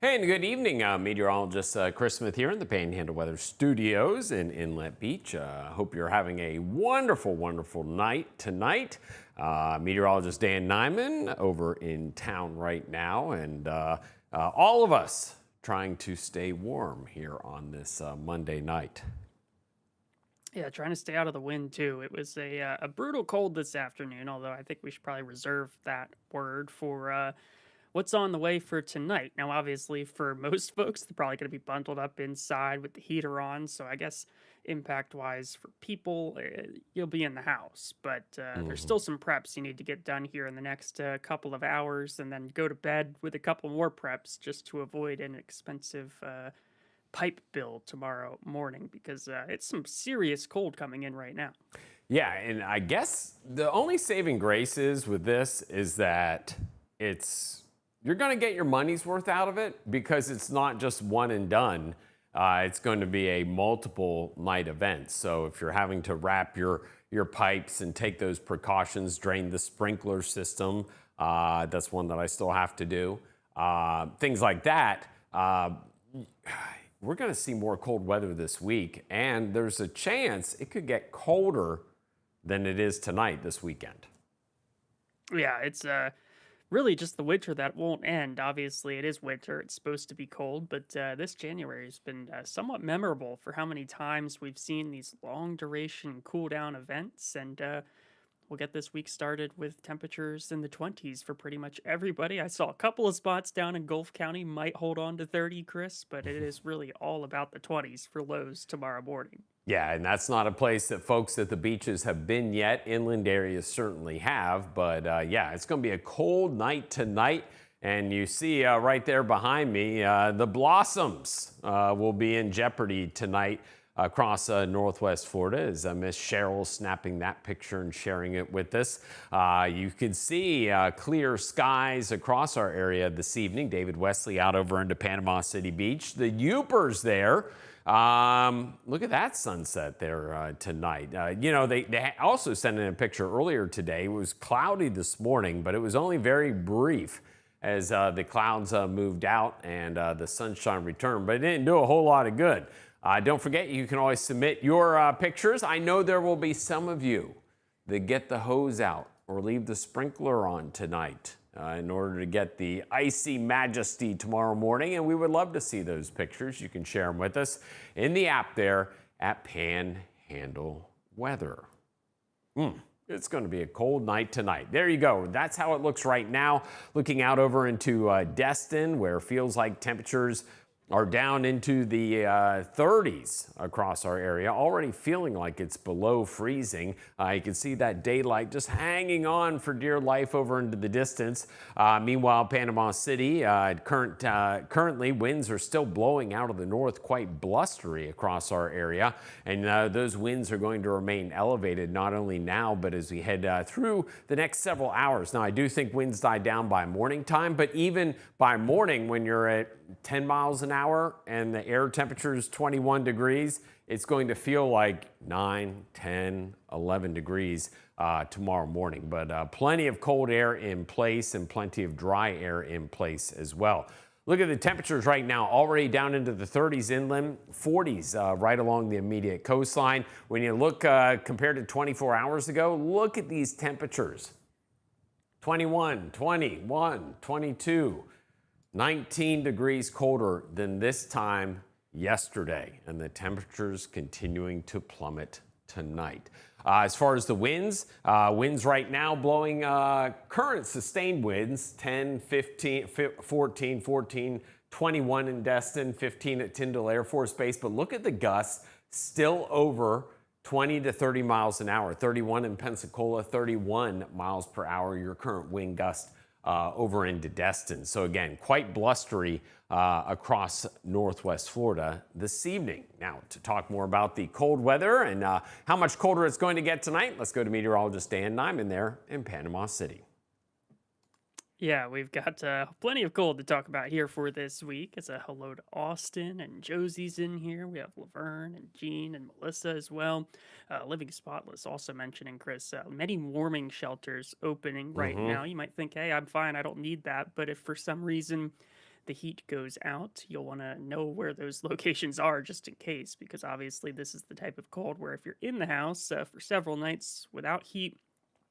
Hey, and good evening, meteorologist Chris Smith here in the Panhandle Weather Studios in Inlet Beach. Hope you're having a wonderful, wonderful night tonight. Meteorologist Dan Nyman over in town right now, and all of us trying to stay warm here on this Monday night. Yeah, trying to stay out of the wind too. It was a brutal cold this afternoon, although I think we should probably reserve that word for what's on the way for tonight. Now, obviously, for most folks, they're probably going to be bundled up inside with the heater on. So I guess impact wise for people, you'll be in the house. But there's Mhm. still some preps you need to get done here in the next couple of hours and then go to bed with a couple more preps just to avoid an expensive pipe bill tomorrow morning because it's some serious cold coming in right now. Yeah, and I guess the only saving grace is with this is that it's you're going to get your money's worth out of it because it's not just one and done. It's going to be a multiple night event. So if you're having to wrap your pipes and take those precautions, drain the sprinkler system, that's one that I still have to do. Things like that. We're going to see more cold weather this week, and there's a chance it could get colder than it is tonight this weekend. Yeah, it's really just the winter that won't end. Obviously, it is winter. It's supposed to be cold, but this January has been somewhat memorable for how many times we've seen these long duration cool down events. And we'll get this week started with temperatures in the 20s for pretty much everybody. I saw a couple of spots down in Gulf County might hold on to 30, Chris, but it is really all about the 20s for lows tomorrow morning. Yeah, and that's not a place that folks at the beaches have been yet. Inland areas certainly have, but yeah, it's going to be a cold night tonight. And you see right there behind me, the blossoms will be in jeopardy tonight across Northwest Florida as Miss Cheryl snapping that picture and sharing it with us. You can see clear skies across our area this evening. David Wesley out over into Panama City Beach. The Upers there. Look at that sunset there tonight. They also sent in a picture earlier today. It was cloudy this morning, but it was only very brief as the clouds moved out and the sunshine returned, but it didn't do a whole lot of good. Don't forget, you can always submit your pictures. I know there will be some of you that get the hose out or leave the sprinkler on tonight in order to get the icy majesty tomorrow morning. And we would love to see those pictures. You can share them with us in the app there at Panhandle Weather. It's going to be a cold night tonight. There you go. That's how it looks right now. Looking out over into Destin, where it feels like temperatures are down into the 30s across our area, already feeling like it's below freezing. You can see that daylight just hanging on for dear life over into the distance. Meanwhile, Panama City, currently winds are still blowing out of the north, quite blustery across our area. And those winds are going to remain elevated not only now, but as we head through the next several hours. Now, I do think winds die down by morning time, but even by morning when you're at 10 miles an hour and the air temperature is 21 degrees, it's going to feel like 9, 10, 11 degrees tomorrow morning. But plenty of cold air in place and plenty of dry air in place as well. Look at the temperatures right now, already down into the 30s inland, 40s right along the immediate coastline. When you look compared to 24 hours ago, look at these temperatures. 21, 21, 22. 19 degrees colder than this time yesterday, and the temperatures continuing to plummet tonight. As far as the winds, winds right now blowing current sustained winds 10, 15, 14, 14, 21 in Destin, 15 at Tyndall Air Force Base. But look at the gusts, still over 20 to 30 miles an hour, 31 in Pensacola, 31 miles per hour, your current wind gust over into Destin. So again, quite blustery across Northwest Florida this evening. Now, to talk more about the cold weather and how much colder it's going to get tonight, let's go to meteorologist Dan Nyman there in Panama City. Yeah, we've got plenty of cold to talk about here for this week. It's a hello to Austin and Josie's in here. We have Laverne and Jean and Melissa as well. Living Spotless also mentioning, Chris, many warming shelters opening right now. You might think, hey, I'm fine. I don't need that. But if for some reason the heat goes out, you'll want to know where those locations are just in case, because obviously this is the type of cold where if you're in the house for several nights without heat,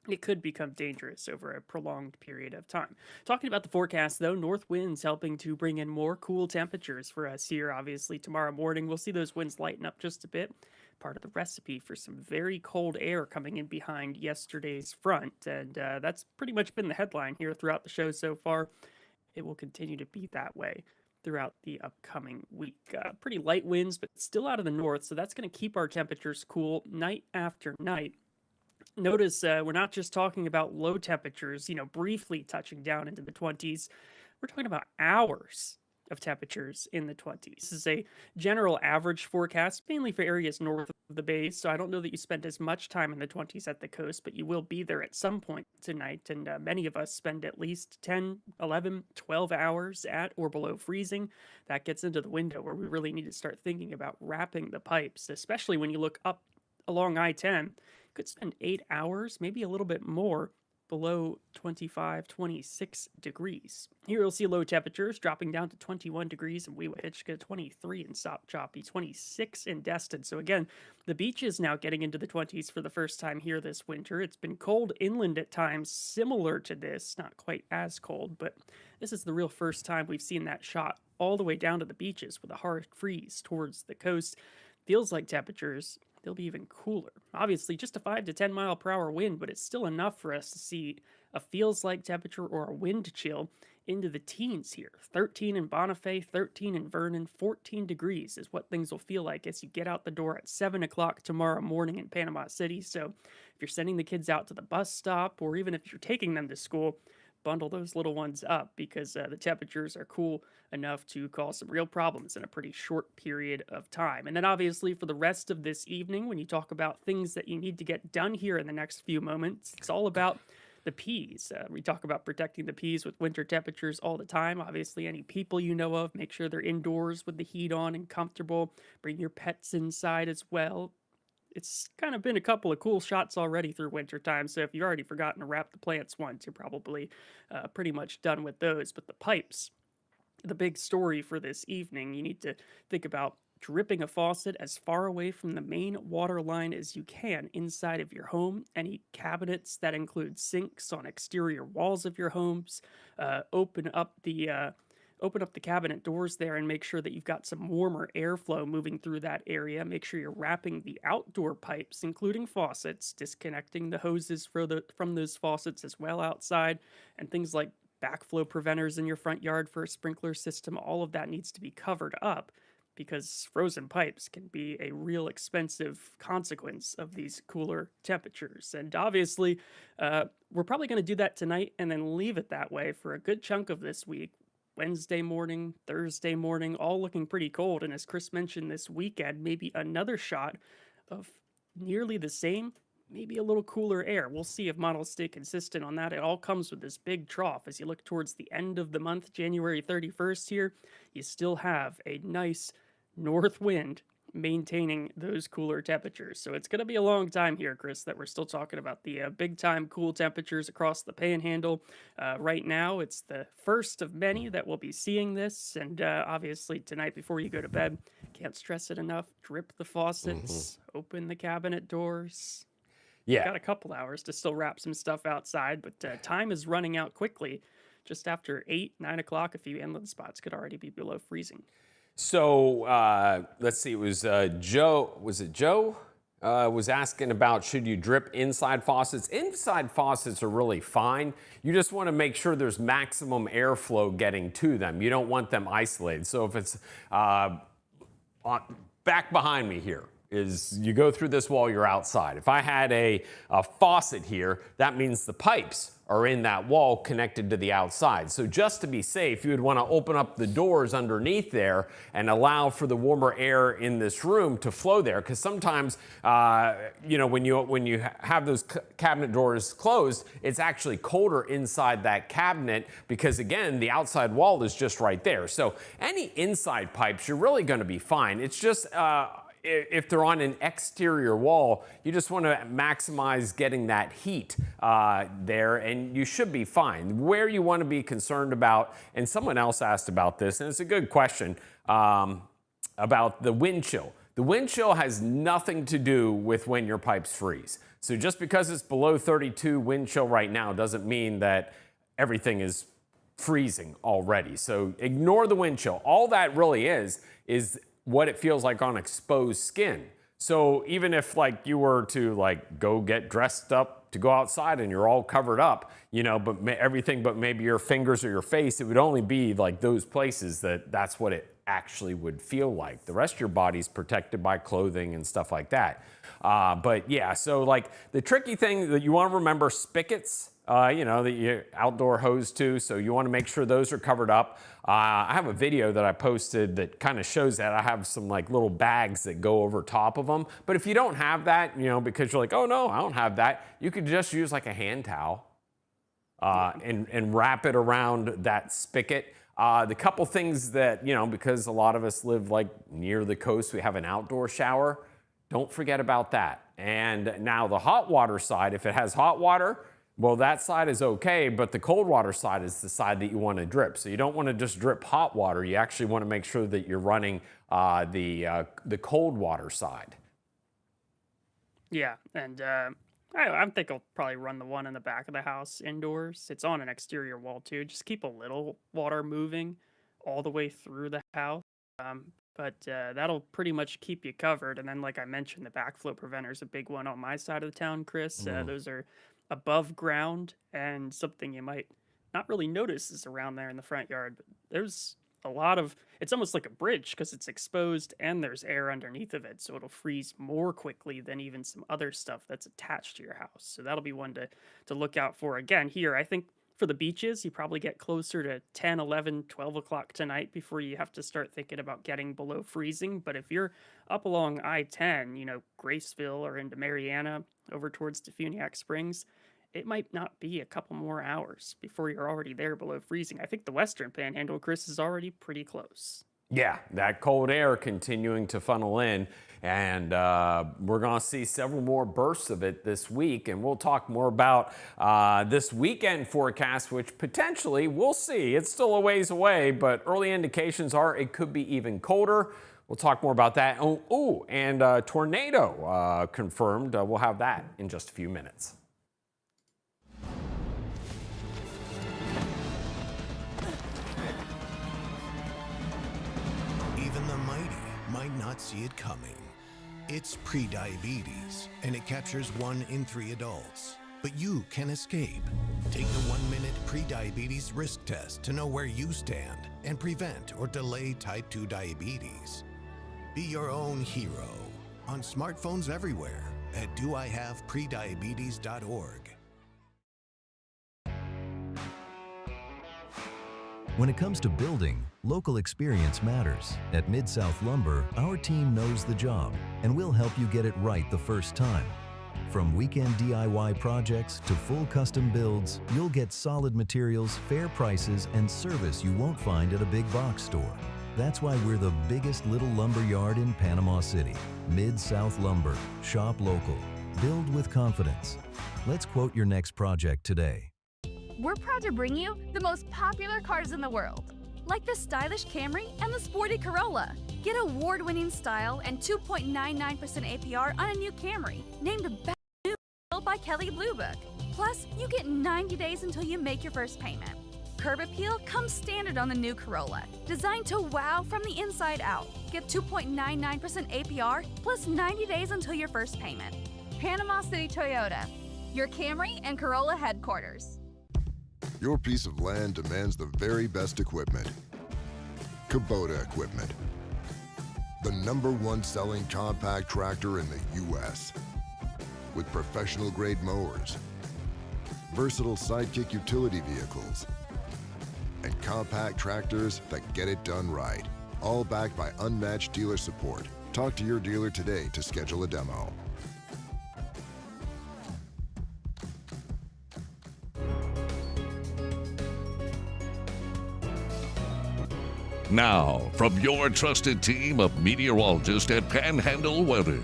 it could become dangerous over a prolonged period of time. Talking about the forecast, though, north winds helping to bring in more cool temperatures for us here. Obviously, tomorrow morning, we'll see those winds lighten up just a bit. Part of the recipe for some very cold air coming in behind yesterday's front. And that's pretty much been the headline here throughout the show so far. It will continue to be that way throughout the upcoming week. Pretty light winds, but still out of the north, so that's going to keep our temperatures cool night after night. Notice we're not just talking about low temperatures, briefly touching down into the 20s. We're talking about hours of temperatures in the 20s. This is a general average forecast, mainly for areas north of the base. So I don't know that you spend as much time in the 20s at the coast, but you will be there at some point tonight. And many of us spend at least 10, 11, 12 hours at or below freezing. That gets into the window where we really need to start thinking about wrapping the pipes, especially when you look up along I-10. Could spend 8 hours, maybe a little bit more, below 25, 26 degrees. Here you'll see low temperatures dropping down to 21 degrees in Weewitchka, 23 in Sopchoppy, 26 in Destin. So again, the beach is now getting into the 20s for the first time here this winter. It's been cold inland at times, similar to this, not quite as cold, but this is the real first time we've seen that shot all the way down to the beaches with a hard freeze towards the coast. Feels like temperatures, they'll be even cooler. Obviously, just a 5 to 10 mile per hour wind, but it's still enough for us to see a feels like temperature or a wind chill into the teens here. 13 in Bonifay, 13 in Vernon, 14 degrees is what things will feel like as you get out the door at 7 o'clock tomorrow morning in Panama City. So if you're sending the kids out to the bus stop, or even if you're taking them to school, bundle those little ones up, because the temperatures are cool enough to cause some real problems in a pretty short period of time. And then obviously for the rest of this evening, when you talk about things that you need to get done here in the next few moments, it's all about the peas. We talk about protecting the peas with winter temperatures all the time. Obviously, any people you know of, make sure they're indoors with the heat on and comfortable. Bring your pets inside as well. It's kind of been a couple of cool shots already through wintertime, so if you've already forgotten to wrap the plants once, you're probably pretty much done with those. But the pipes, the big story for this evening, you need to think about dripping a faucet as far away from the main water line as you can inside of your home. Any cabinets that include sinks on exterior walls of your homes, open up the cabinet doors there and make sure that you've got some warmer airflow moving through that area. Make sure you're wrapping the outdoor pipes, including faucets, disconnecting the hoses from those faucets as well outside, and things like backflow preventers in your front yard for a sprinkler system. All of that needs to be covered up, because frozen pipes can be a real expensive consequence of these cooler temperatures. And obviously, we're probably going to do that tonight and then leave it that way for a good chunk of this week. Wednesday morning, Thursday morning, all looking pretty cold. And as Chris mentioned, this weekend, maybe another shot of nearly the same, maybe a little cooler air. We'll see if models stay consistent on that. It all comes with this big trough. As you look towards the end of the month, January 31st here, you still have a nice north wind maintaining those cooler temperatures. So it's going to be a long time here, Chris, that we're still talking about the big time cool temperatures across the Panhandle. Right now, it's the first of many that we'll be seeing this. And obviously, tonight before you go to bed, can't stress it enough, drip the faucets, open the cabinet doors. Yeah. Got a couple hours to still wrap some stuff outside, but time is running out quickly. Just after 8, 9 o'clock, a few inland spots could already be below freezing. So let's see, it was Joe, was it Joe? Was asking about, should you drip inside faucets? Inside faucets are really fine. You just want to make sure there's maximum airflow getting to them. You don't want them isolated. So if it's back behind me here, is you go through this wall, you're outside. If I had a faucet here, that means the pipes are in that wall connected to the outside. So just to be safe, you would want to open up the doors underneath there and allow for the warmer air in this room to flow there. Because sometimes, when you have those cabinet doors closed, it's actually colder inside that cabinet because, again, the outside wall is just right there. So any inside pipes, you're really going to be fine. It's just if they're on an exterior wall, you just want to maximize getting that heat there, and you should be fine. Where you want to be concerned about, and someone else asked about this, and it's a good question, about the wind chill. The wind chill has nothing to do with when your pipes freeze. So just because it's below 32 wind chill right now doesn't mean that everything is freezing already. So ignore the wind chill. All that really is what it feels like on exposed skin. So even if like you were to like go get dressed up to go outside and you're all covered up, you know, but everything but maybe your fingers or your face, it would only be like those places that's what it actually would feel like. The rest of your body's protected by clothing and stuff like that. But yeah, so like the tricky thing that you want to remember, spigots, you know, that you outdoor hose too. So you want to make sure those are covered up. I have a video that I posted that kind of shows that. I have some like little bags that go over top of them. But if you don't have that, you know, because you're like, oh no, I don't have that, you could just use like a hand towel and wrap it around that spigot. The couple things that, you know, because a lot of us live like near the coast, we have an outdoor shower. Don't forget about that. And now the hot water side, if it has hot water, well, that side is okay, but the cold water side is the side that you want to drip. So you don't want to just drip hot water. You actually want to make sure that you're running the cold water side. Yeah, and I think I'll probably run the one in the back of the house indoors. It's on an exterior wall too. Just keep a little water moving all the way through the house. But that'll pretty much keep you covered. And then, like I mentioned, the backflow preventer is a big one on my side of the town, Chris. Those are above ground, and something you might not really notice is around there in the front yard. But there's a lot of, it's almost like a bridge because it's exposed and there's air underneath of it. So it'll freeze more quickly than even some other stuff that's attached to your house. So that'll be one to look out for. Again, here, I think for the beaches, you probably get closer to 10, 11, 12 o'clock tonight before you have to start thinking about getting below freezing. But if you're up along I-10, you know, Graceville or into Mariana over towards Defuniak Springs, it might not be a couple more hours before you're already there below freezing. I think the Western Panhandle, Chris, is already pretty close. Yeah, that cold air continuing to funnel in, and we're going to see several more bursts of it this week, and we'll talk more about this weekend forecast, which potentially we'll see. It's still a ways away, but early indications are it could be even colder. We'll talk more about that. Oh, and tornado confirmed. We'll have that in just a few minutes. Might not see it coming. It's prediabetes, and it captures 1 in 3 adults. But you can escape. Take the 1-minute prediabetes risk test to know where you stand and prevent or delay type 2 diabetes. Be your own hero on smartphones everywhere at doihaveprediabetes.org. When it comes to building, local experience matters. At Mid-South Lumber, our team knows the job, and we'll help you get it right the first time. From weekend DIY projects to full custom builds, you'll get solid materials, fair prices, and service you won't find at a big box store. That's why we're the biggest little lumber yard in Panama City. Mid-South Lumber. Shop local. Build with confidence. Let's quote your next project today. We're proud to bring you the most popular cars in the world, like the stylish Camry and the sporty Corolla. Get award-winning style and 2.99% APR on a new Camry, named Best New by Kelley Blue Book. Plus, you get 90 days until you make your first payment. Curb appeal comes standard on the new Corolla, designed to wow from the inside out. Get 2.99% APR plus 90 days until your first payment. Panama City Toyota, your Camry and Corolla headquarters. Your piece of land demands the very best equipment. Kubota equipment. The #1 selling compact tractor in the U.S. With professional grade mowers, versatile sidekick utility vehicles, and compact tractors that get it done right. All backed by unmatched dealer support. Talk to your dealer today to schedule a demo. Now, from your trusted team of meteorologists at Panhandle Weather,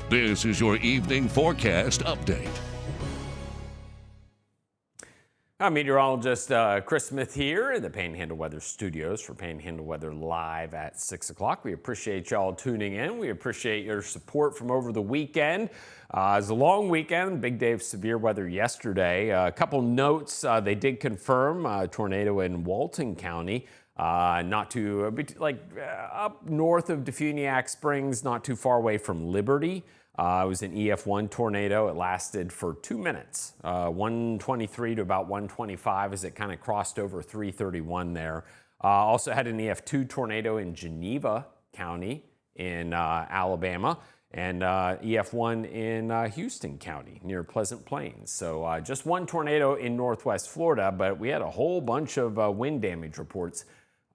this is your evening forecast update. I'm meteorologist Chris Smith here in the Panhandle Weather Studios for Panhandle Weather Live at 6 o'clock. We appreciate y'all tuning in. We appreciate your support from over the weekend. It was a long weekend, big day of severe weather yesterday. A couple notes, they did confirm a tornado in Walton County. Not too, up north of Defuniak Springs, not too far away from Liberty. It was an EF1 tornado. It lasted for 2 minutes, 123 to about 125 as it kind of crossed over 331 there. Also had an EF2 tornado in Geneva County in Alabama, and EF1 in Houston County near Pleasant Plains. So just one tornado in northwest Florida, but we had a whole bunch of wind damage reports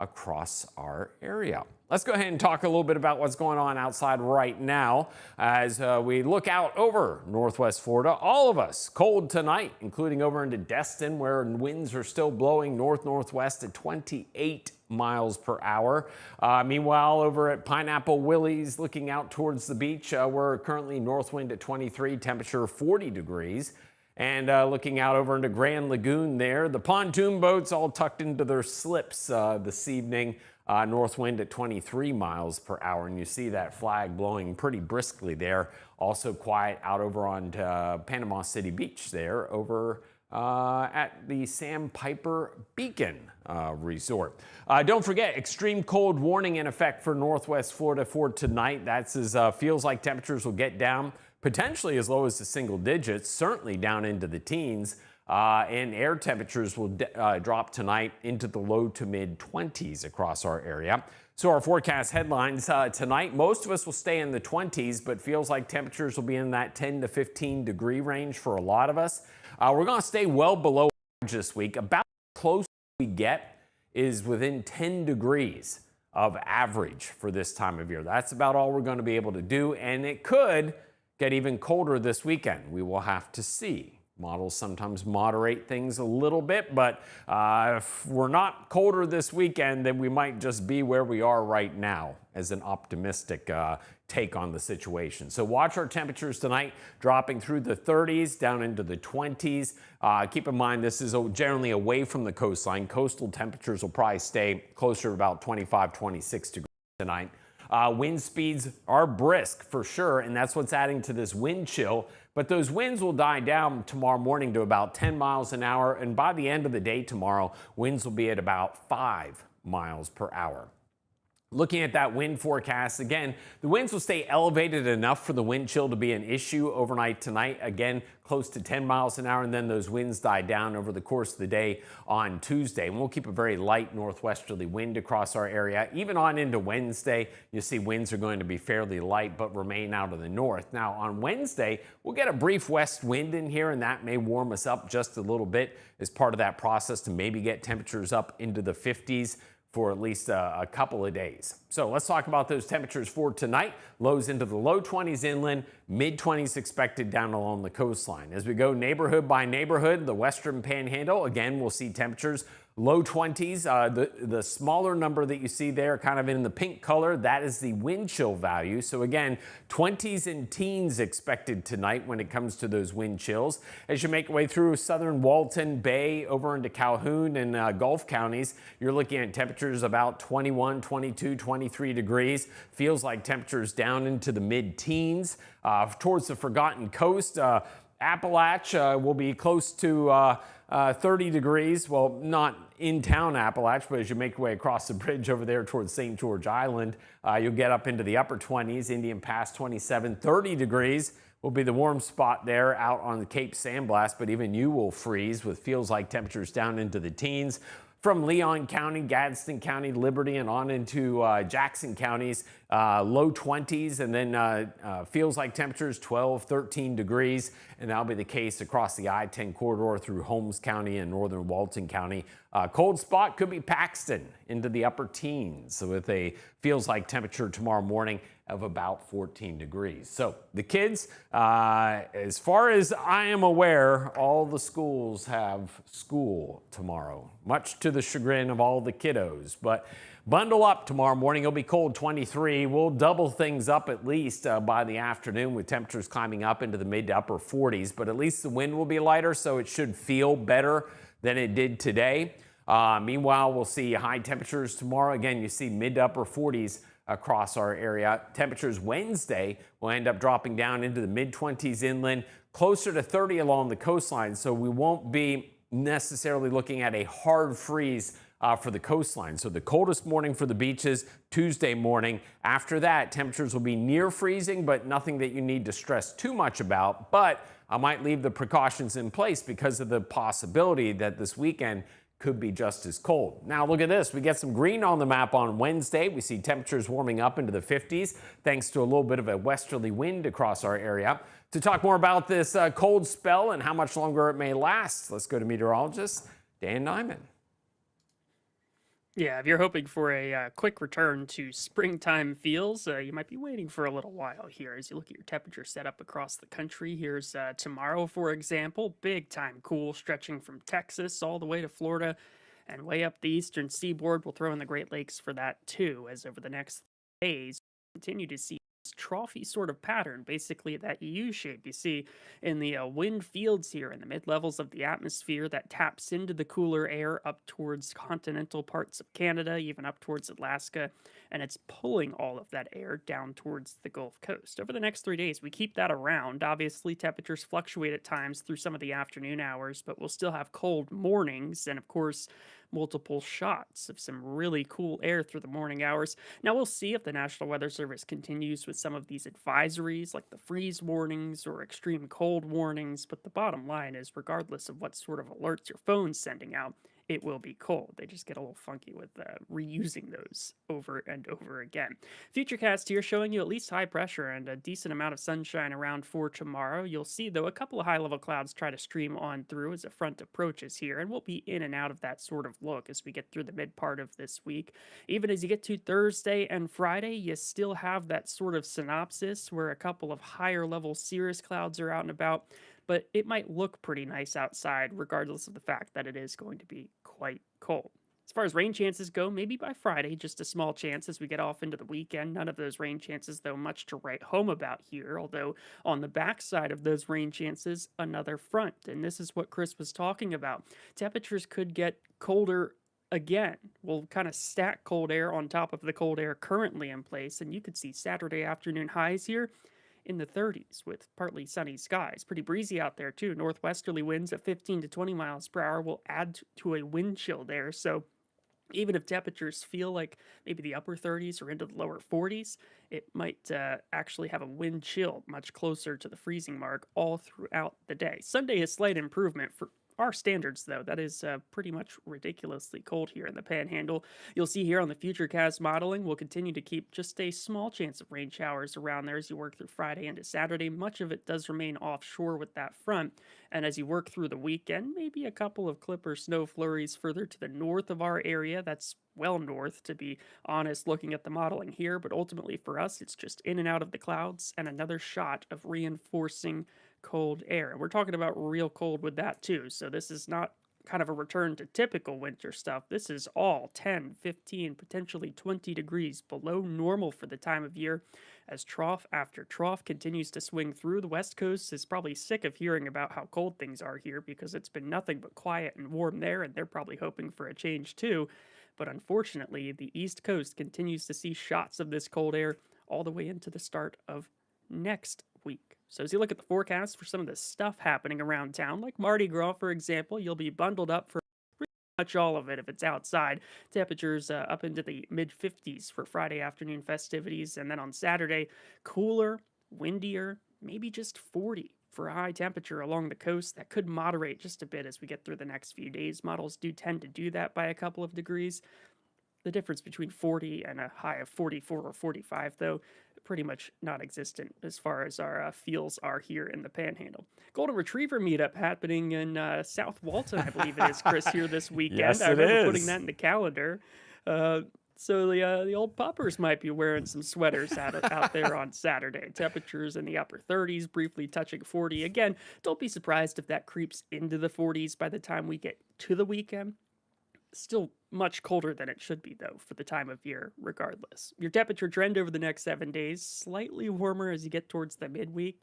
across our area. Let's go ahead and talk a little bit about what's going on outside right now as we look out over northwest Florida. All of us cold tonight, including over into Destin, where winds are still blowing north-northwest at 28 miles per hour. Meanwhile, over at Pineapple Willie's, looking out towards the beach, we're currently north wind at 23, temperature 40 degrees. And looking out over into Grand Lagoon there, the pontoon boats all tucked into their slips this evening. North wind at 23 miles per hour, and you see that flag blowing pretty briskly there. Also quiet out over on Panama City Beach there over at the Sandpiper Beacon Resort. Don't forget, extreme cold warning in effect for northwest Florida for tonight. That's as feels like temperatures will get down potentially as low as the single digits, certainly down into the teens. And air temperatures will drop tonight into the low to mid 20s across our area. So our forecast headlines tonight, most of us will stay in the 20s, but feels like temperatures will be in that 10 to 15 degree range for a lot of us. We're going to stay well below average this week. About as close we get is within 10 degrees of average for this time of year. That's about all we're going to be able to do, and it could get even colder this weekend. We will have to see. Models sometimes moderate things a little bit, but if we're not colder this weekend, then we might just be where we are right now as an optimistic take on the situation. So watch our temperatures tonight dropping through the 30s down into the 20s. Keep in mind this is generally away from the coastline. Coastal temperatures will probably stay closer to about 25, 26 degrees tonight. Wind speeds are brisk for sure, and that's what's adding to this wind chill. But those winds will die down tomorrow morning to about 10 miles an hour, and by the end of the day tomorrow, winds will be at about 5 miles per hour. Looking at that wind forecast, again, the winds will stay elevated enough for the wind chill to be an issue overnight tonight. Again, close to 10 miles an hour, and then those winds die down over the course of the day on Tuesday. And we'll keep a very light northwesterly wind across our area. Even on into Wednesday, you see winds are going to be fairly light, but remain out of the north. Now, on Wednesday, we'll get a brief west wind in here, and that may warm us up just a little bit as part of that process to maybe get temperatures up into the 50s. For at least a couple of days. So let's talk about those temperatures for tonight. Lows into the low 20s inland, mid 20s expected down along the coastline. As we go neighborhood by neighborhood, the western panhandle, again, we'll see temperatures low 20s. The smaller number that you see there kind of in the pink color, that is the wind chill value. So again, 20s and teens expected tonight when it comes to those wind chills. As you make your way through southern Walton Bay over into Calhoun and Gulf counties, you're looking at temperatures about 21, 22, 23 degrees. Feels like temperatures down into the mid-teens. Towards the Forgotten Coast, Appalach will be close to 30 degrees. Well, not in town Appalach, but as you make your way across the bridge over there towards St. George Island, you'll get up into the upper 20s. Indian Pass 27, 30 degrees will be the warm spot there out on the Cape Sandblast, but even you will freeze with feels like temperatures down into the teens. From Leon County, Gadsden County, Liberty, and on into Jackson counties, low 20s, and then feels like temperatures 12, 13 degrees, and that'll be the case across the I-10 corridor through Holmes County and northern Walton County. Cold spot could be Paxton into the upper teens with a feels like temperature tomorrow morning of about 14 degrees. So the kids, as far as I am aware, all the schools have school tomorrow, much to the chagrin of all the kiddos. But Bundle up tomorrow morning. It'll be cold, 23. We'll double things up at least by the afternoon with temperatures climbing up into the mid to upper 40s. But at least the wind will be lighter, so it should feel better than it did today. Meanwhile, we'll see high temperatures tomorrow. Again, you see mid to upper 40s across our area. Temperatures Wednesday will end up dropping down into the mid 20s inland, closer to 30 along the coastline. So we won't be necessarily looking at a hard freeze for the coastline. So the coldest morning for the beaches, Tuesday morning. After that, temperatures will be near freezing, but nothing that you need to stress too much about. But I might leave the precautions in place because of the possibility that this weekend could be just as cold. Now look at this. We get some green on the map on Wednesday. We see temperatures warming up into the 50s thanks to a little bit of a westerly wind across our area. To talk more about this cold spell and how much longer it may last, let's go to meteorologist Dan Nyman. Yeah, if you're hoping for a quick return to springtime feels, you might be waiting for a little while here as you look at your temperature setup across the country. Here's tomorrow, for example, big time cool stretching from Texas all the way to Florida and way up the eastern seaboard. We'll throw in the Great Lakes for that too, as over the next days, continue to see this trophy sort of pattern, basically that U shape you see in the wind fields here in the mid levels of the atmosphere that taps into the cooler air up towards continental parts of Canada, even up towards Alaska, and it's pulling all of that air down towards the Gulf Coast. Over the next 3 days, we keep that around. Obviously, temperatures fluctuate at times through some of the afternoon hours, but we'll still have cold mornings and, of course, multiple shots of some really cool air through the morning hours. Now, we'll see if the National Weather Service continues with some of these advisories like the freeze warnings or extreme cold warnings, but the bottom line is regardless of what sort of alerts your phone's sending out, it will be cold. They just get a little funky with reusing those over and over again. Futurecast here showing you at least high pressure and a decent amount of sunshine around for tomorrow. You'll see, though, a couple of high-level clouds try to stream on through as a front approaches here, and we'll be in and out of that sort of look as we get through the mid part of this week. Even as you get to Thursday and Friday, you still have that sort of synopsis where a couple of higher-level cirrus clouds are out and about, but it might look pretty nice outside regardless of the fact that it is going to be quite cold. As far as rain chances go, maybe by Friday, just a small chance as we get off into the weekend. None of those rain chances, though, much to write home about here, although on the backside of those rain chances, another front. And this is what Chris was talking about. Temperatures could get colder again. We'll kind of stack cold air on top of the cold air currently in place, and you could see Saturday afternoon highs here in the 30s with partly sunny skies. Pretty breezy out there too. Northwesterly winds at 15 to 20 miles per hour will add to a wind chill there. So even if temperatures feel like maybe the upper 30s or into the lower 40s, it might actually have a wind chill much closer to the freezing mark all throughout the day. Sunday is slight improvement for our standards, though. That is pretty much ridiculously cold here in the Panhandle. You'll see here on the Futurecast modeling, we'll continue to keep just a small chance of rain showers around there as you work through Friday into Saturday. Much of it does remain offshore with that front. And as you work through the weekend, maybe a couple of clipper snow flurries further to the north of our area. That's well north, to be honest, looking at the modeling here. But ultimately for us, it's just in and out of the clouds and another shot of reinforcing cold air. And we're talking about real cold with that too. So this is not kind of a return to typical winter stuff. This is all 10, 15, potentially 20 degrees below normal for the time of year as trough after trough continues to swing through. The West Coast is probably sick of hearing about how cold things are here because it's been nothing but quiet and warm there, and they're probably hoping for a change too. But unfortunately, the East Coast continues to see shots of this cold air all the way into the start of next week. So as you look at the forecast for some of the stuff happening around town, like Mardi Gras, for example, you'll be bundled up for pretty much all of it if it's outside. Temperatures up into the mid-50s for Friday afternoon festivities, and then on Saturday, cooler, windier, maybe just 40 for a high temperature along the coast. That could moderate just a bit as we get through the next few days. Models do tend to do that by a couple of degrees. The difference between 40 and a high of 44 or 45, though, pretty much non-existent as far as our feels are here in the Panhandle. Golden Retriever meetup happening in South Walton, I believe it is, Chris, here this weekend. Yes, I remember is. putting that in the calendar. So the old puppers might be wearing some sweaters out there on Saturday. Temperatures in the upper 30s, briefly touching 40. Again, don't be surprised if that creeps into the 40s by the time we get to the weekend. Still much colder than it should be, though, for the time of year, regardless. Your temperature trend over the next 7 days, slightly warmer as you get towards the midweek.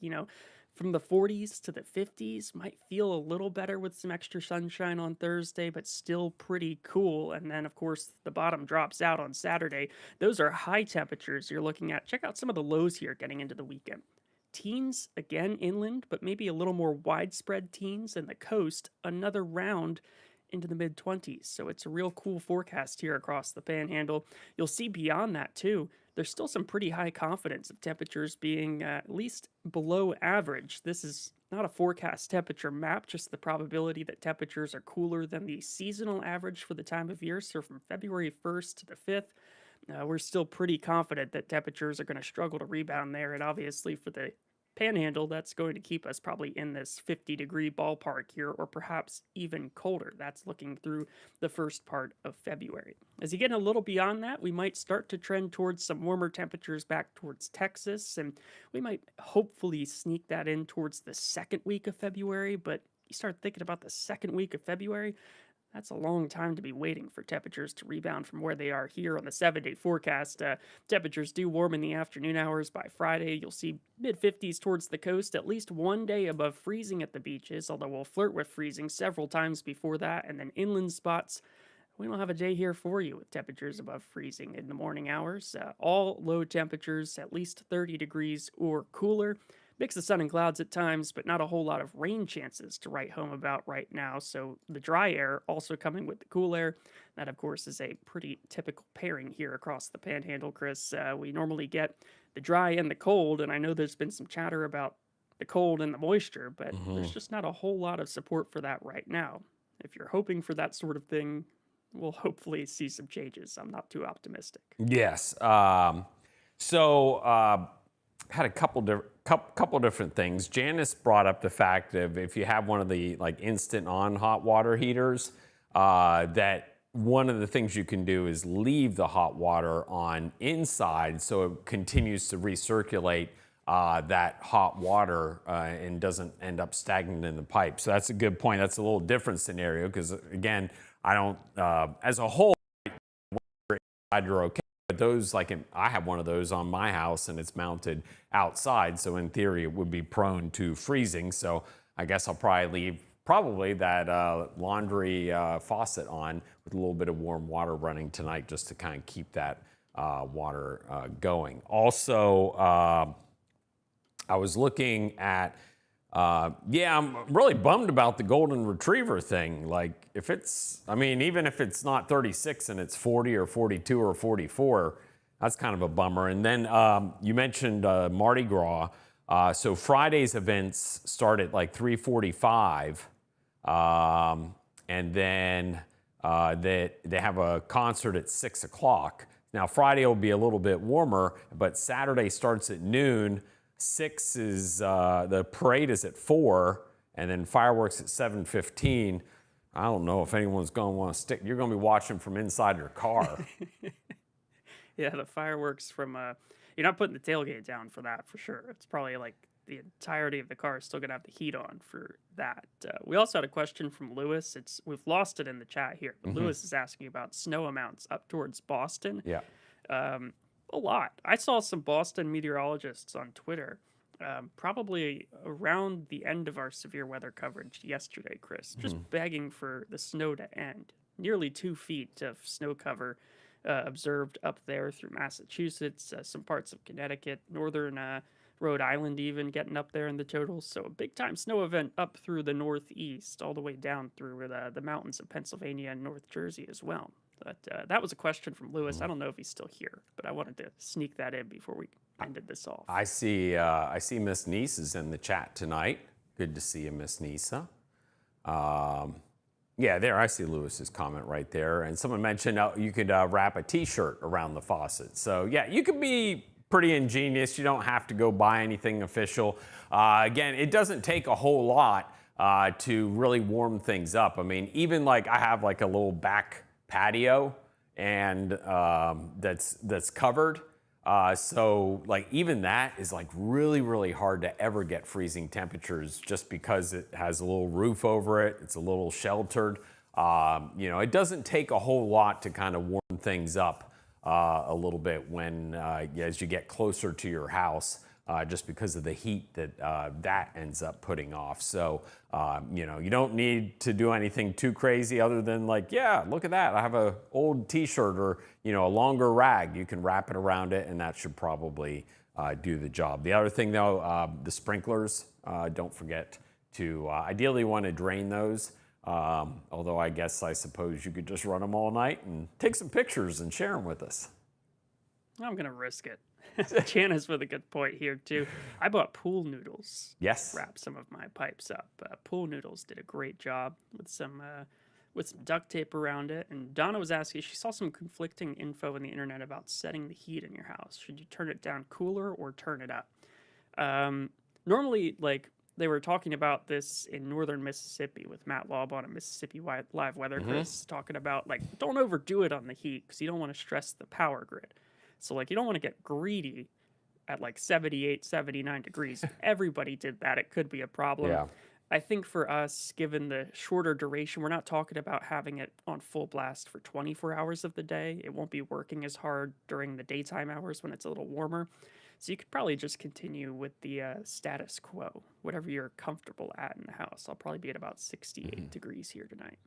From the 40s to the 50s, might feel a little better with some extra sunshine on Thursday, but still pretty cool. And then, of course, the bottom drops out on Saturday. Those are high temperatures you're looking at. Check out some of the lows here getting into the weekend. Teens, again inland, but maybe a little more widespread teens, and the coast, another round into the mid 20s. So it's a real cool forecast here across the Panhandle. You'll see beyond that too. There's still some pretty high confidence of temperatures being at least below average. This is not a forecast temperature map, just the probability that temperatures are cooler than the seasonal average for the time of year. So from February 1st to the 5th, we're still pretty confident that temperatures are going to struggle to rebound there. And obviously for the Panhandle, that's going to keep us probably in this 50-degree ballpark here, or perhaps even colder. That's looking through the first part of February. As you get a little beyond that, we might start to trend towards some warmer temperatures back towards Texas, and we might hopefully sneak that in towards the second week of February. But you start thinking about the second week of February, that's a long time to be waiting for temperatures to rebound from where they are here on the 7-day forecast. Temperatures do warm in the afternoon hours. By Friday, you'll see mid-50s towards the coast, at least one day above freezing at the beaches, although we'll flirt with freezing several times before that. And then inland spots, we don't have a day here for you with temperatures above freezing in the morning hours. All low temperatures, at least 30 degrees or cooler. Mix of sun and clouds at times, but not a whole lot of rain chances to write home about right now. So the dry air also coming with the cool air. That, of course, is a pretty typical pairing here across the Panhandle, Chris. We normally get the dry and the cold, and I know there's been some chatter about the cold and the moisture, but there's just not a whole lot of support for that right now. If you're hoping for that sort of thing, we'll hopefully see some changes. I'm not too optimistic. Yes. Had a couple different things. Janice brought up the fact of if you have one of the instant on hot water heaters, that one of the things you can do is leave the hot water on inside so it continues to recirculate that hot water and doesn't end up stagnant in the pipe. So that's a good point. That's a little different scenario because again, I don't as a whole you're okay. But those, I have one of those on my house and it's mounted outside, so in theory it would be prone to freezing. So I guess I'll probably leave that laundry faucet on with a little bit of warm water running tonight just to kind of keep that water going. Also, I was looking at, I'm really bummed about the golden retriever thing. Even if it's not 36 and it's 40 or 42 or 44, that's kind of a bummer. And then you mentioned Mardi Gras. So Friday's events start at 3:45, and then they have a concert at 6 o'clock. Now Friday will be a little bit warmer, but Saturday starts at noon. 6 is the parade is at 4, and then fireworks at 7:15. I don't know if anyone's going to want to stick. You're going to be watching from inside your car. Yeah, the fireworks from you're not putting the tailgate down for that for sure. It's probably the entirety of the car is still gonna have the heat on for that. We also had a question from Lewis. We've lost it in the chat here, but Lewis is asking about snow amounts up towards Boston. Yeah. A lot. I saw some Boston meteorologists on Twitter, probably around the end of our severe weather coverage yesterday, Chris, just begging for the snow to end. Nearly 2 feet of snow cover observed up there through Massachusetts, some parts of Connecticut, northern Rhode Island even getting up there in the totals. So a big time snow event up through the Northeast, all the way down through the mountains of Pennsylvania and North Jersey as well. But that was a question from Lewis. I don't know if he's still here, but I wanted to sneak that in before we ended this off. I see Miss Niece is in the chat tonight. Good to see you, Miss Nisa. Yeah, there, I see Lewis's comment right there. And someone mentioned you could wrap a T-shirt around the faucet. So yeah, you could be pretty ingenious. You don't have to go buy anything official. Again, it doesn't take a whole lot to really warm things up. I mean, even I have a little back patio and that's covered. So even that is really, really hard to ever get freezing temperatures just because it has a little roof over it. It's a little sheltered. You know, it doesn't take a whole lot to kind of warm things up a little bit when as you get closer to your house. Just because of the heat that that ends up putting off. So, you know, you don't need to do anything too crazy other than like, yeah, look at that. I have an old t-shirt or, you know, a longer rag. You can wrap it around it and that should probably do the job. The other thing though, the sprinklers, don't forget to ideally want to drain those. Although I suppose you could just run them all night and take some pictures and share them with us. I'm going to risk it. Jana's with a good point here, too. I bought pool noodles. Yes. Wrap some of my pipes up. Pool noodles did a great job with some duct tape around it. And Donna was asking, she saw some conflicting info on the internet about setting the heat in your house. Should you turn it down cooler or turn it up? Normally, like, they were talking about this in northern Mississippi with Matt Laub on a Mississippi Live Weather. Chris talking about, like, don't overdo it on the heat because you don't want to stress the power grid. So, like, you don't want to get greedy at, like, 78, 79 degrees. If everybody did that, it could be a problem. Yeah. I think for us, given the shorter duration, we're not talking about having it on full blast for 24 hours of the day. It won't be working as hard during the daytime hours when it's a little warmer. So you could probably just continue with the status quo, whatever you're comfortable at in the house. I'll probably be at about 68 degrees here tonight.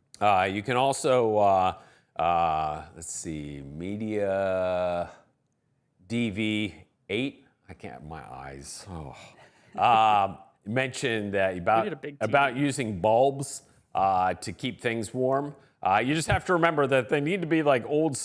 You can also, let's see, media... DV8, I can't, my eyes. Mentioned that about using bulbs to keep things warm. You just have to remember that they need to be like old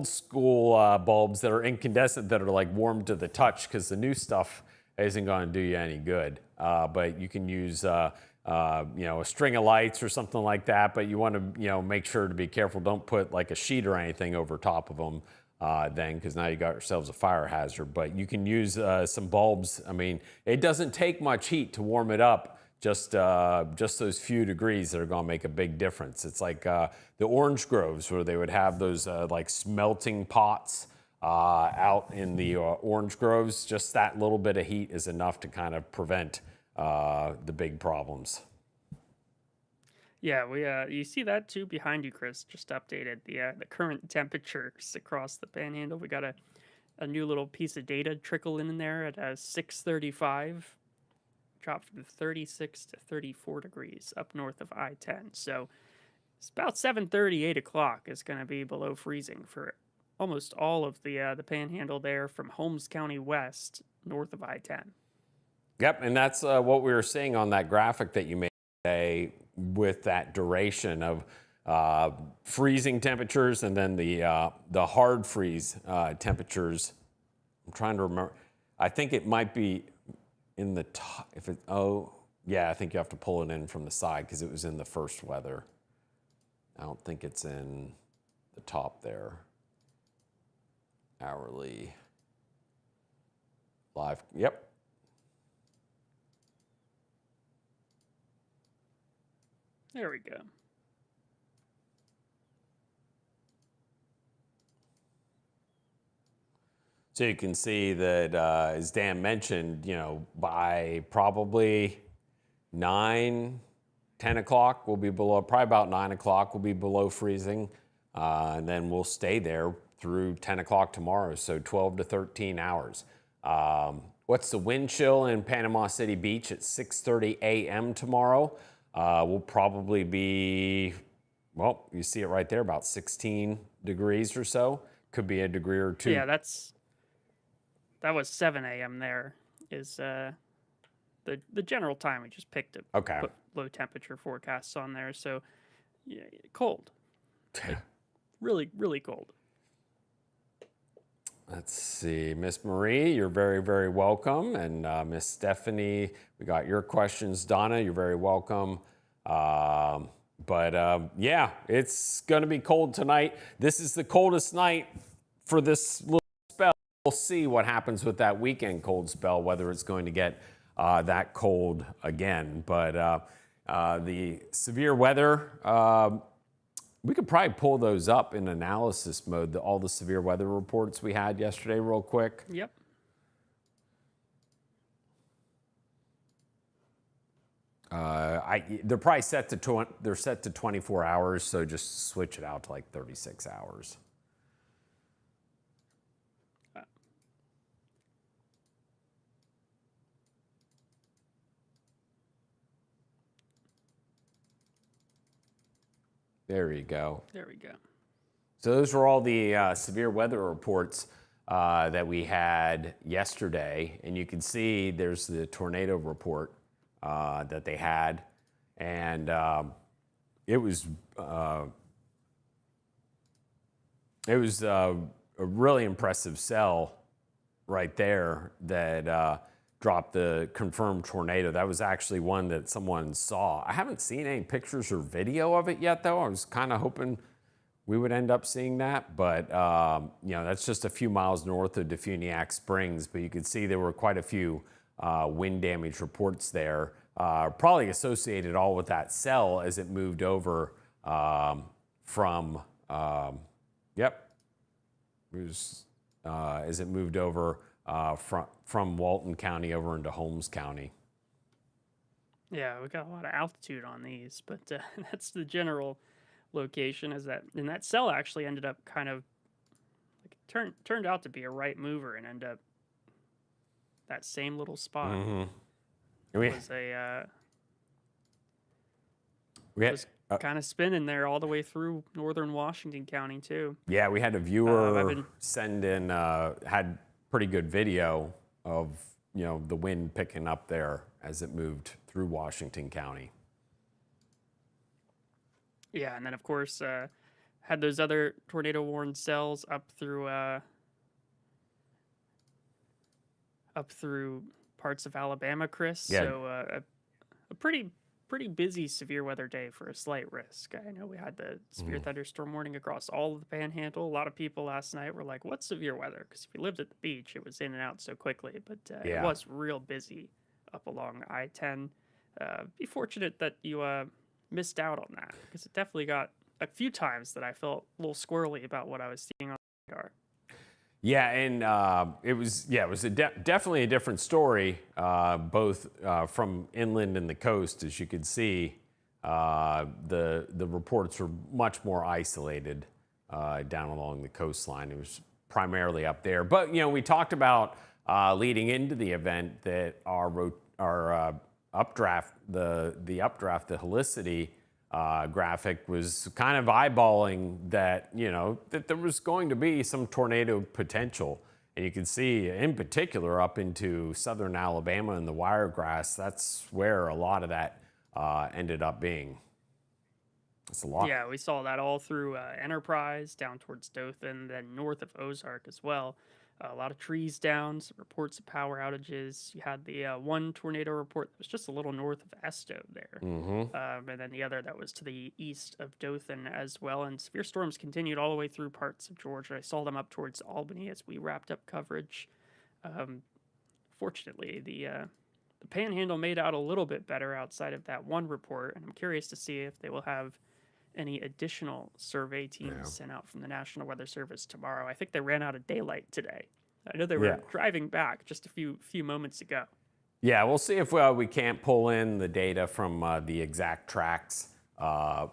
school bulbs that are incandescent, that are like warm to the touch, because the new stuff isn't going to do you any good. But you can use you know, a string of lights or something like that. But you want to, you know, make sure to be careful. Don't put like a sheet or anything over top of them. Then, because now you got yourselves a fire hazard. But you can use some bulbs. I mean, it doesn't take much heat to warm it up. Just those few degrees that are going to make a big difference. It's like the orange groves where they would have those like smelting pots out in the orange groves. Just that little bit of heat is enough to kind of prevent the big problems. Yeah, we you see that too behind you, Chris. Just updated the current temperatures across the Panhandle. We got a new little piece of data trickle in there at 6:35, dropped from 36 to 34 degrees up north of I-10. So it's about 7:30, 8 o'clock is going to be below freezing for almost all of the Panhandle there from Holmes County west north of I-10. Yep, and that's what we were seeing on that graphic that you made today, with that duration of freezing temperatures and then the hard freeze temperatures. I'm trying to remember. I think it might be in the top. If it, oh yeah, I think you have to pull it in from the side because it was in the first weather. I don't think it's in the top there. Hourly live. Yep. There we go. So you can see that, as Dan mentioned, you know, by probably 9, 10 o'clock, we'll be below, probably about 9 o'clock, we'll be below freezing. And then we'll stay there through 10 o'clock tomorrow, so 12 to 13 hours. What's the wind chill in Panama City Beach at 6:30 a.m. tomorrow? Will probably be, well, you see it right there, about 16 degrees or so. Could be a degree or two. Yeah, that was 7 a.m. there is the general time. We just picked it. Okay. Put low temperature forecasts on there. So yeah, cold. Like, really, really cold. Let's see, Miss Marie, you're very, very welcome. And Miss Stephanie, we got your questions. Donna, you're very welcome. Yeah, it's going to be cold tonight. This is the coldest night for this little spell. We'll see what happens with that weekend cold spell, whether it's going to get that cold again. But the severe weather, we could probably pull those up in analysis mode, all the severe weather reports we had yesterday real quick. Yep. they're probably set to they're set to 24 hours, so just switch it out to like 36 hours. There you go. There we go. So those were all the severe weather reports that we had yesterday, and you can see there's the tornado report that they had, and it was a really impressive cell right there that dropped the confirmed tornado. That was actually one that someone saw. I haven't seen any pictures or video of it yet, though. I was kind of hoping we would end up seeing that, but you know, that's just a few miles north of Defuniak Springs, but you could see there were quite a few wind damage reports there, probably associated all with that cell as it moved over from, as it moved over from Walton County over into Holmes County. Yeah, we got a lot of altitude on these, but that's the general location. Is that, and that cell actually ended up kind of like turned out to be a right mover and end up that same little spot. It was a was kind of spinning there all the way through northern Washington County too. Yeah, we had a viewer send in had pretty good video of, you know, the wind picking up there as it moved through Washington County. Yeah, and then of course had those other tornado warned cells up through parts of Alabama, Chris. Yeah. So a pretty busy severe weather day for a slight risk. I know we had the severe thunderstorm warning across all of the Panhandle. A lot of people last night were like, "What's severe weather?" Because if you lived at the beach, it was in and out so quickly. But it was real busy up along I-10. Be fortunate that you missed out on that, because it definitely got a few times that I felt a little squirrely about what I was seeing on the radar. Yeah, and it was definitely a different story, both from inland and the coast. As you could see, the reports were much more isolated down along the coastline. It was primarily up there. But you know, we talked about leading into the event that our updraft, the updraft, the helicity graphic was kind of eyeballing that, you know, that there was going to be some tornado potential. And you can see in particular up into southern Alabama and the Wiregrass, that's where a lot of that ended up being. That's a lot. Yeah, we saw that all through Enterprise, down towards Dothan, then north of Ozark as well. A lot of trees down, some reports of power outages. You had the one tornado report that was just a little north of Esto there. And then the other that was to the east of Dothan as well. And severe storms continued all the way through parts of Georgia. I saw them up towards Albany as we wrapped up coverage. Fortunately, the Panhandle made out a little bit better outside of that one report. And I'm curious to see if they will have any additional survey teams sent out from the National Weather Service tomorrow. I think they ran out of daylight today. I know they were driving back just a few moments ago. Yeah, we'll see if we can't pull in the data from the exact tracks of,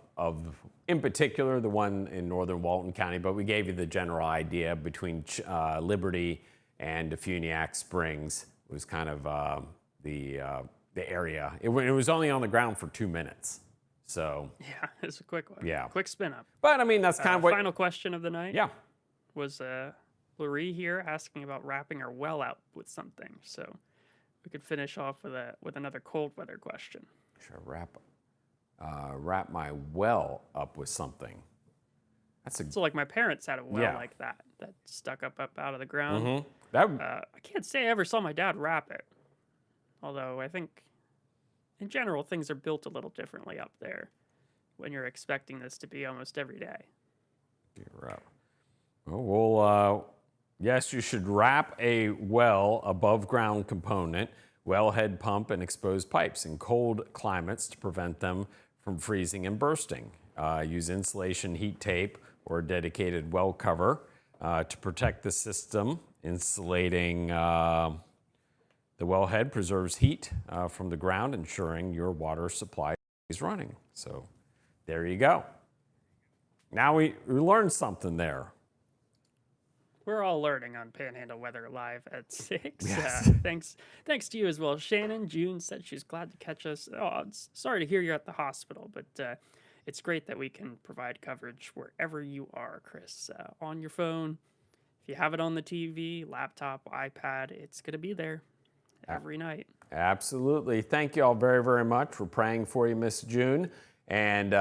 in particular, the one in northern Walton County, but we gave you the general idea between Liberty and Defuniak Springs. It was kind of the area. It was only on the ground for 2 minutes. So yeah, it's a quick one. Yeah, quick spin up. But I mean, that's kind of what. Final question of the night. Yeah, was Lurie here asking about wrapping our well out with something. So we could finish off with another cold weather question. Sure, wrap my well up with something. So like my parents had a well like that stuck up out of the ground. I can't say I ever saw my dad wrap it, although I think, in general, things are built a little differently up there when you're expecting this to be almost every day. Well, yes, you should wrap a well above ground component, wellhead pump, and exposed pipes in cold climates to prevent them from freezing and bursting. Use insulation heat tape or a dedicated well cover to protect the system. Insulating the wellhead preserves heat from the ground, ensuring your water supply he's running. So there you go. Now we learned something there. We're all learning on Panhandle Weather Live at 6. Yes. Thanks to you as well. Shannon, June said she's glad to catch us. Oh, sorry to hear you're at the hospital, but it's great that we can provide coverage wherever you are, Chris. On your phone, if you have it on the TV, laptop, iPad, it's going to be there every night. Absolutely. Thank you all very, very much. We're praying for you, Miss June. And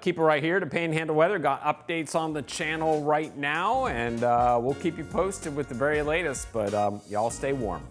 keep it right here to Panhandle Weather. Got updates on the channel right now, and we'll keep you posted with the very latest. But y'all stay warm.